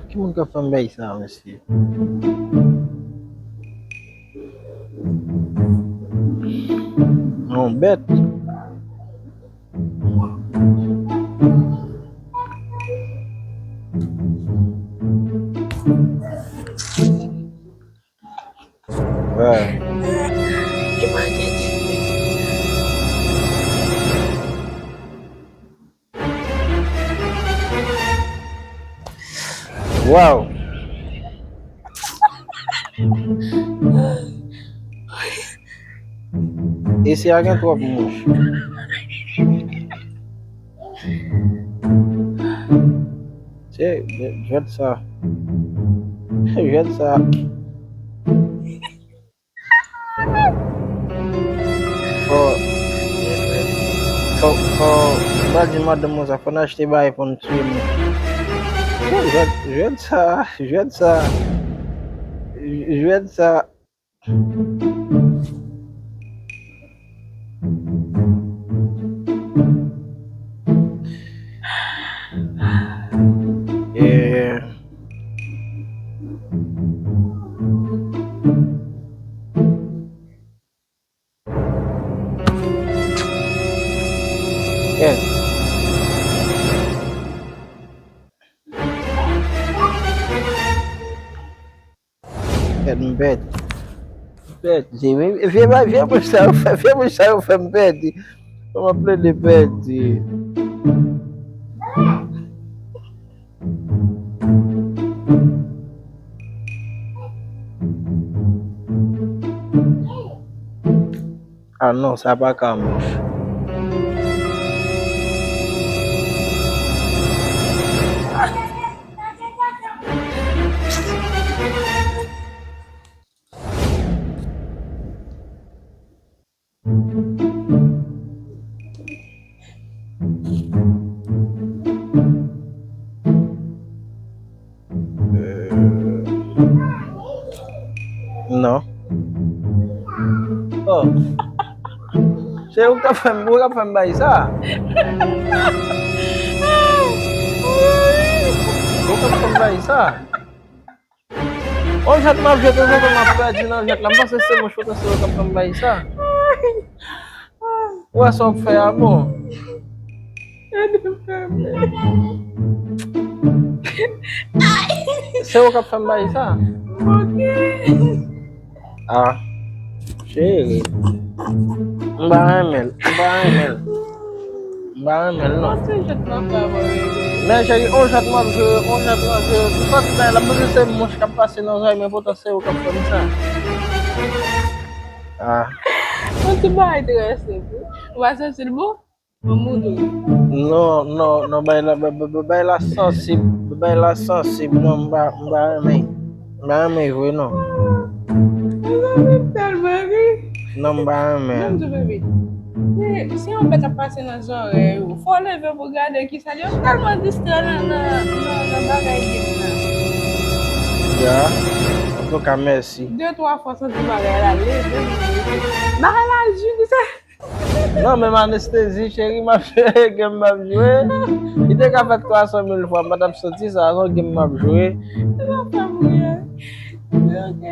Que nunca foi bem, não, esse. Não, Beto. Vai. Uau! Esse é alguém top, moço. Vede só. Vede só. Bagi madam moça, quando nós temos aí para não ter, vede só. Vede só. Bed. Vem sair o fanbed. Vamos play de bed. Ah, não, sabe a cama. Não. Oh. Saya buka fan Baisa. Buka fan Baisa. Oh, jat maaf jat na jat lampas sa mo shoot sa buka fan Baisa. Wa sok fa mo. Saya buka fan Baisa. Ah. Chega. Mbamel no. Não, cheguei, chat mal, só que ela pode ser mais capaz se não vai me botar seu capitão. Ah. Onde vai tu assim? Vai ser bom? Vamos No, baila só se não vai ver não. Não vai. Vamos ver. Si yon bet a pase nan zore yo, fò leve pou gade ki sa li, yo talman distre nan bagay gen nan. Ya, en tout cas, merci. 2-3 fois santi bagay la leve. Bagay la joun sa. Non, même anesthésie, chérie, m'a fait game m'a joué. Il était qu'à faire 300 000 fois, madame sorti ça, non game m'a joué. Mwen pa mwen. Ok.